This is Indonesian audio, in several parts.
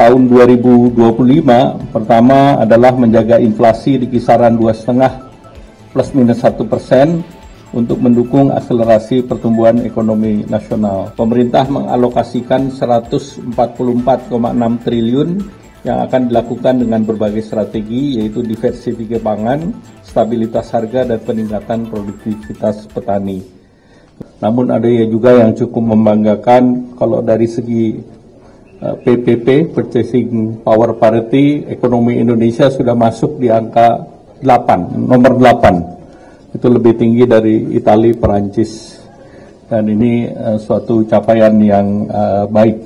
tahun 2025 pertama adalah menjaga inflasi di kisaran 2,5 plus minus 1% untuk mendukung akselerasi pertumbuhan ekonomi nasional. Pemerintah mengalokasikan 144,6 triliun yang akan dilakukan dengan berbagai strategi, yaitu diversifikasi pangan, stabilitas harga, dan peningkatan produktivitas petani. Namun ada juga yang cukup membanggakan kalau dari segi PPP, Purchasing Power Parity, ekonomi Indonesia sudah masuk di angka 8, nomor 8. Itu lebih tinggi dari Italia, Perancis. Dan ini suatu capaian yang baik.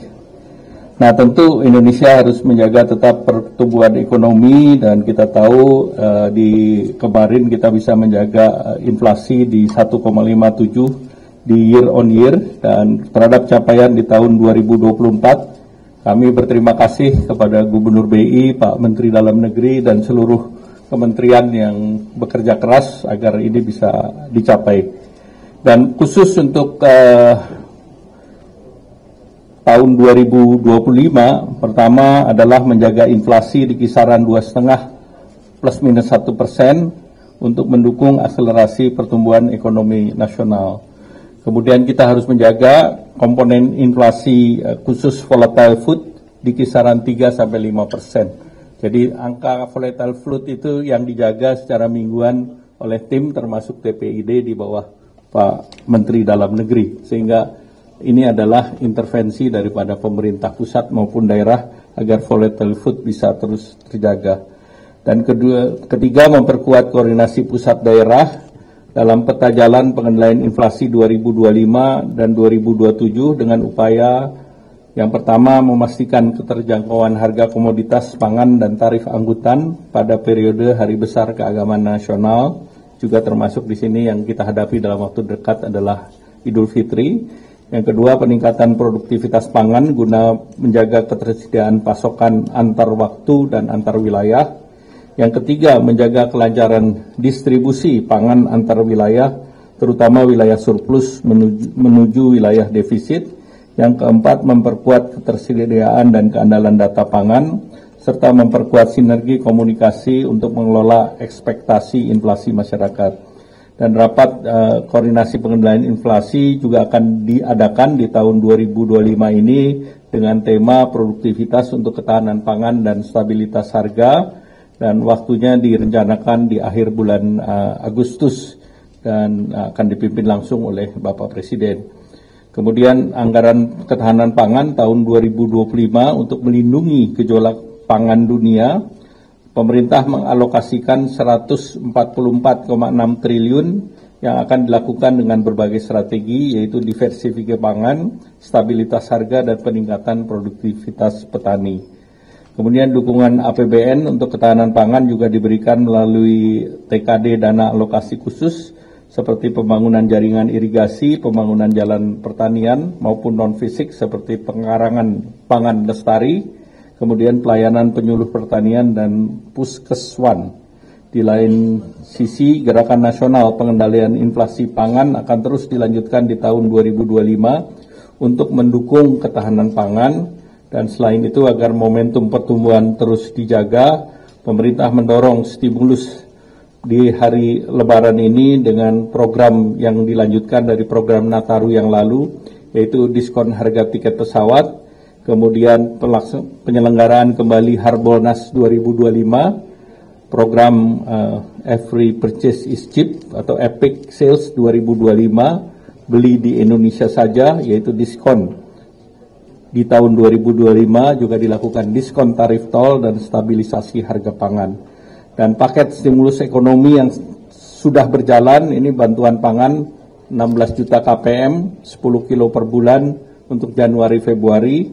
Nah, tentu Indonesia harus menjaga tetap pertumbuhan ekonomi, dan kita tahu di kemarin kita bisa menjaga inflasi di 1,57 di year on year, dan terhadap capaian di tahun 2024 kami berterima kasih kepada Gubernur BI, Pak Menteri Dalam Negeri, dan seluruh kementerian yang bekerja keras agar ini bisa dicapai. Dan khusus untuk tahun 2025 pertama adalah menjaga inflasi di kisaran 2,5 plus minus 1% untuk mendukung akselerasi pertumbuhan ekonomi nasional. Kemudian kita harus menjaga komponen inflasi khusus volatile food di kisaran 3-5%. Jadi angka volatile food itu yang dijaga secara mingguan oleh tim termasuk TPID di bawah Pak Menteri Dalam Negeri. Sehingga ini adalah intervensi daripada pemerintah pusat maupun daerah agar volatile food bisa terus terjaga. Dan ketiga, memperkuat koordinasi pusat daerah dalam peta jalan pengendalian inflasi 2025 dan 2027 dengan upaya yang pertama memastikan keterjangkauan harga komoditas pangan dan tarif angkutan pada periode Hari Besar Keagamaan Nasional, juga termasuk di sini yang kita hadapi dalam waktu dekat adalah Idul Fitri. Yang kedua, peningkatan produktivitas pangan guna menjaga ketersediaan pasokan antar waktu dan antar wilayah. Yang ketiga, menjaga kelancaran distribusi pangan antar wilayah, terutama wilayah surplus menuju wilayah defisit. Yang keempat, memperkuat ketersediaan dan keandalan data pangan, serta memperkuat sinergi komunikasi untuk mengelola ekspektasi inflasi masyarakat. Dan rapat koordinasi pengendalian inflasi juga akan diadakan di tahun 2025 ini dengan tema produktivitas untuk ketahanan pangan dan stabilitas harga, dan waktunya direncanakan di akhir bulan Agustus dan akan dipimpin langsung oleh Bapak Presiden. Kemudian anggaran ketahanan pangan tahun 2025 untuk melindungi gejolak pangan dunia, pemerintah mengalokasikan 144,6 triliun yang akan dilakukan dengan berbagai strategi, yaitu diversifikasi pangan, stabilitas harga, dan peningkatan produktivitas petani. Kemudian dukungan APBN untuk ketahanan pangan juga diberikan melalui TKD dana alokasi khusus seperti pembangunan jaringan irigasi, pembangunan jalan pertanian maupun non-fisik seperti pengarangan pangan lestari, kemudian pelayanan penyuluh pertanian dan puskeswan. Di lain sisi, Gerakan Nasional Pengendalian Inflasi Pangan akan terus dilanjutkan di tahun 2025 untuk mendukung ketahanan pangan. Dan selain itu, agar momentum pertumbuhan terus dijaga, pemerintah mendorong stimulus di hari Lebaran ini dengan program yang dilanjutkan dari program Nataru yang lalu, yaitu diskon harga tiket pesawat, kemudian penyelenggaraan kembali Harbolnas 2025, program Every Purchase is Cheap atau Epic Sales 2025, beli di Indonesia saja, yaitu diskon. Di tahun 2025 juga dilakukan diskon tarif tol dan stabilisasi harga pangan. Dan paket stimulus ekonomi yang sudah berjalan, ini bantuan pangan 16 juta KPM, 10 kilo per bulan untuk Januari-Februari,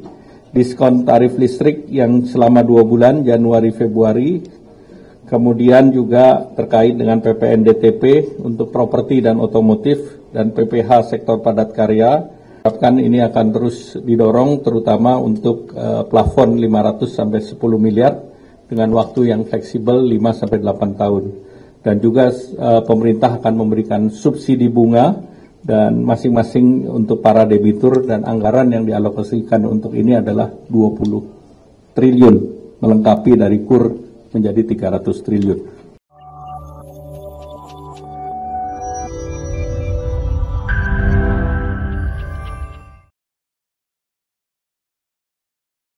diskon tarif listrik yang selama 2 bulan Januari-Februari, kemudian juga terkait dengan PPNDTP untuk properti dan otomotif, dan PPH sektor padat karya. Ini akan terus didorong terutama untuk plafon 500 sampai 10 miliar dengan waktu yang fleksibel 5 sampai 8 tahun. Dan juga pemerintah akan memberikan subsidi bunga dan masing-masing untuk para debitur, dan anggaran yang dialokasikan untuk ini adalah 20 triliun, melengkapi dari KUR menjadi 300 triliun.